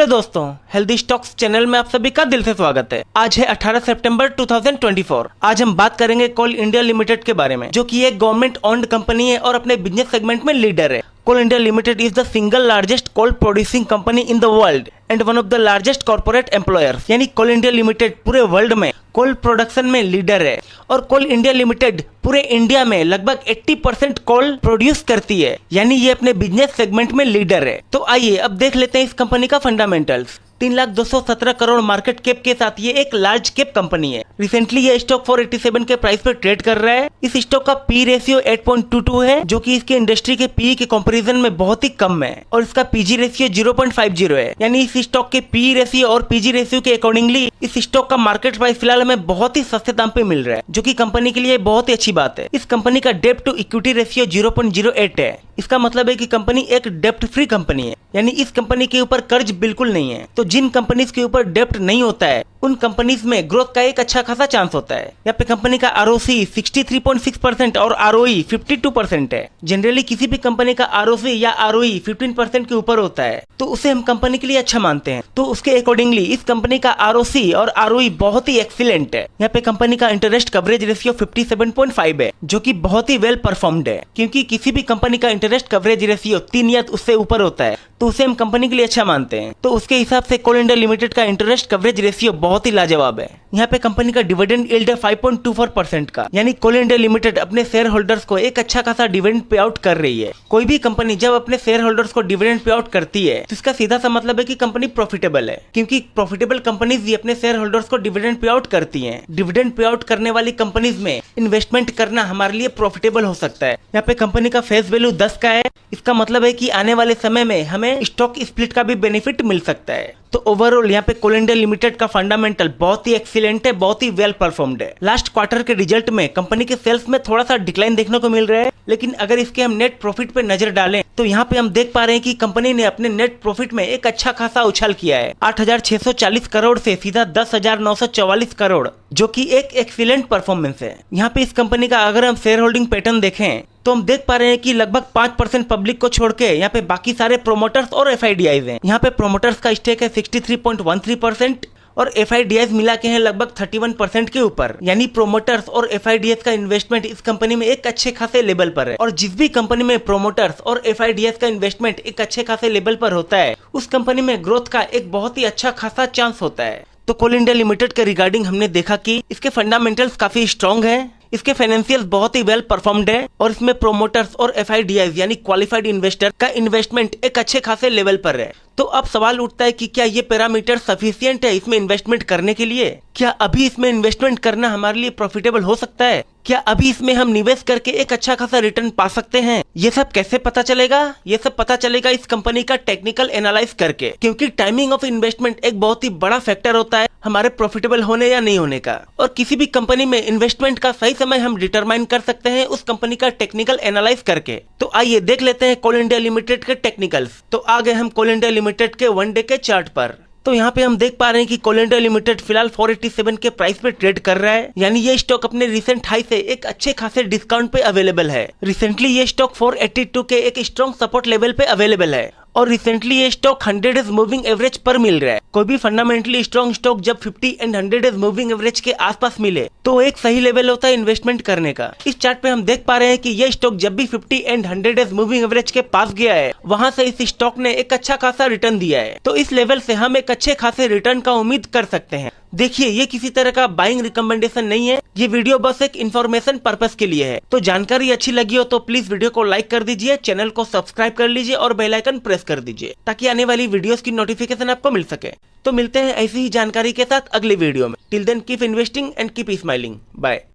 Hello दोस्तों, healthy stocks channel में आप सभी का दिल से स्वागत है। आज है 18 सितंबर 2024। आज हम बात करेंगे कोल इंडिया लिमिटेड के बारे में, जो कि एक गवर्नमेंट ओन्ड कंपनी है और अपने बिजनेस सेगमेंट में लीडर है। Coal India Limited is the single largest coal producing company in the world and one of the largest corporate employers. यानी कोल इंडिया लिमिटेड पूरे वर्ल्ड में कोल प्रोडक्शन में leader है और कोल इंडिया लिमिटेड पूरे India में लगभग 80% कोल produce करती है, यानी ये अपने बिजनेस सेगमेंट में लीडर है। तो आइए अब देख लेते हैं इस कंपनी का फंडामेंटल्स। 3,217 करोड़ मार्केट कैप के साथ ये एक लार्ज कैप कंपनी है। रिसेंटली ये स्टॉक 487 के प्राइस पे ट्रेड कर रहा है। इस स्टॉक का पी रेशियो 8.22 है, जो कि इसके इंडस्ट्री के पी के कंपैरिजन में बहुत ही कम है, और इसका पीजी रेशियो 0.50 है। यानी इस स्टॉक के पी रेशियो और पीजी रेशियो के अकॉर्डिंगली इस स्टॉक का मार्केट प्राइस फिलहाल हमें बहुत ही सस्ते दाम पे मिल रहा है, जो कि कंपनी के लिए बहुत ही अच्छी बात है। इस कंपनी का डेब्ट टू इक्विटी रेशियो 0.08 है। इसका मतलब है कि कंपनी एक डेब्ट फ्री कंपनी है, यानी इस कंपनी के ऊपर कर्ज बिल्कुल नहीं है। तो जिन कंपनीज के ऊपर डेब्ट नहीं होता है उन कंपनीज में ग्रोथ का एक अच्छा खासा चांस होता है। यहाँ पे कंपनी का आरओसी 63.6% और आरओई 52% है। जनरली किसी भी कंपनी का आरओसी या आरओई 15% के ऊपर होता है तो उसे हम कंपनी के लिए अच्छा मानते हैं। तो उसके अकॉर्डिंगली इस कंपनी का आरओसी और आरओई बहुत ही एक्सीलेंट है। यहाँ पे कंपनी का इंटरेस्ट कवरेज रेशियो 57.5 है, जो कि बहुत ही वेल परफॉर्म्ड है। क्योंकि किसी भी कंपनी का इंटरेस्ट कवरेज रेशियो 3 या उससे ऊपर होता है तो उसे हम कंपनी के लिए अच्छा मानते हैं। तो उसके हिसाब से कोल इंडिया लिमिटेड का इंटरेस्ट कवरेज रेशियो बहुत ही लाजवाब है। यहाँ पे कंपनी का डिविडेंड यील्ड है 5.24% का, यानी कोल इंडिया लिमिटेड अपने शेयर होल्डर्स को एक अच्छा खासा डिविडेंड पे आउट कर रही है। कोई भी कंपनी जब अपने शेयर होल्डर्स को डिविडेंड पे आउट करती है तो इसका सीधा सा मतलब है कि कंपनी प्रॉफिटेबल है, क्योंकि प्रॉफिटेबल कंपनीज भी अपने शेयर होल्डर्स को डिविडेंड पे आउट करती है। डिविडेंड पे आउट करने वाली कंपनीज में इन्वेस्टमेंट करना हमारे लिए प्रॉफिटेबल हो सकता है। यहाँ पे कंपनी का फेस वैल्यू 10 का है। इसका मतलब है कि आने वाले समय में हमें स्टॉक स्प्लिट का भी बेनिफिट मिल सकता है। तो ओवरऑल यहाँ पे कोल इंडिया लिमिटेड का फंडामेंटल बहुत ही एक्सीलेंट है, बहुत ही वेल परफॉर्म्ड है। लास्ट क्वार्टर के रिजल्ट में कंपनी के सेल्स में थोड़ा सा डिक्लाइन देखने को मिल रहा है, लेकिन अगर इसके हम नेट प्रॉफिट पे नजर डालें तो यहाँ पे हम देख पा रहे हैं कि कंपनी ने अपने नेट प्रॉफिट में एक अच्छा खासा उछाल किया है। 8,640 करोड़ से सीधा 10,944 करोड़, जो कि एक एक्सीलेंट परफॉर्मेंस है। यहाँ पे इस कंपनी का अगर हम शेयर होल्डिंग पैटर्न देखें तो हम देख पा रहे हैं कि लगभग 5% पब्लिक को छोड़ के यहाँ पे बाकी सारे प्रोमोटर्स और एफआईडीआईज हैं। यहाँ पे प्रोमोटर्स का स्टेक है 63.13% और एफआईडीआईज मिला के हैं लगभग 31% के ऊपर। यानी प्रोमोटर्स और एफआईडीएस का इन्वेस्टमेंट इस कंपनी में एक अच्छे खासे लेवल पर है, और जिस भी कंपनी में प्रोमोटर्स और एफआईडीएस का इन्वेस्टमेंट एक अच्छे खासे लेवल पर होता है उस कंपनी में ग्रोथ का एक बहुत ही अच्छा खासा चांस होता है। तो कोल इंडिया लिमिटेड के रिगार्डिंग हमने देखा कि इसके फंडामेंटल्स काफी स्ट्रॉन्ग है, इसके फाइनेंशियल बहुत ही वेल परफॉर्म्ड है, और इसमें प्रोमोटर्स और एफआईडीआईज यानी क्वालिफाइड इन्वेस्टर का इन्वेस्टमेंट एक अच्छे खासे लेवल पर है। तो अब सवाल उठता है कि क्या ये पैरामीटर सफिशिएंट है इसमें इन्वेस्टमेंट करने के लिए? क्या अभी इसमें इन्वेस्टमेंट करना हमारे लिए प्रॉफिटेबल हो सकता है? क्या अभी इसमें हम निवेश करके एक अच्छा खासा रिटर्न पा सकते हैं? ये सब कैसे पता चलेगा? ये सब पता चलेगा इस कंपनी का टेक्निकल एनालाइज करके, क्योंकि टाइमिंग ऑफ इन्वेस्टमेंट एक बहुत ही बड़ा फैक्टर होता है हमारे प्रॉफिटेबल होने या नहीं होने का। और किसी भी कंपनी में इन्वेस्टमेंट का सही समय हम डिटरमाइन कर सकते हैं उस कंपनी का टेक्निकल एनालाइज करके। तो आइए देख लेते हैं कोल इंडिया लिमिटेड के टेक्निकल्स। तो आ गए हम कोल इंडिया लिमिटेड के 1 डे के चार्ट पर। तो यहाँ पे हम देख पा रहे हैं कि कोल इंडिया लिमिटेड फिलहाल 487 के प्राइस पे ट्रेड कर रहा है, यानी ये स्टॉक अपने रिसेंट हाई से एक अच्छे खासे डिस्काउंट पे अवेलेबल है। रिसेंटली ये स्टॉक 482 के एक स्ट्रॉन्ग सपोर्ट लेवल पे अवेलेबल है, और रिसेंटली ये स्टॉक 100 डेज मूविंग एवरेज पर मिल रहा है। कोई भी फंडामेंटली स्ट्रॉन्ग स्टॉक जब 50 एंड 100 डेज मूविंग एवरेज के आसपास मिले तो एक सही लेवल होता है इन्वेस्टमेंट करने का। इस चार्ट पे हम देख पा रहे हैं कि ये स्टॉक जब भी 50 एंड 100 डेज मूविंग एवरेज के पास गया है वहां से इस स्टॉक ने एक अच्छा खासा रिटर्न दिया है। तो इस लेवल से हम एक अच्छे खासे रिटर्न का उम्मीद कर सकते हैं। देखिए, ये किसी तरह का बाइंग रिकमेंडेशन नहीं है, ये वीडियो बस एक इन्फॉर्मेशन पर्पस के लिए है। तो जानकारी अच्छी लगी हो तो प्लीज वीडियो को लाइक कर दीजिए, चैनल को सब्सक्राइब कर लीजिए और बेल आइकन प्रेस कर दीजिए ताकि आने वाली वीडियोस की नोटिफिकेशन आपको मिल सके। तो मिलते हैं ऐसी ही जानकारी के साथ अगली वीडियो में। Till then keep investing and keep smiling. Bye.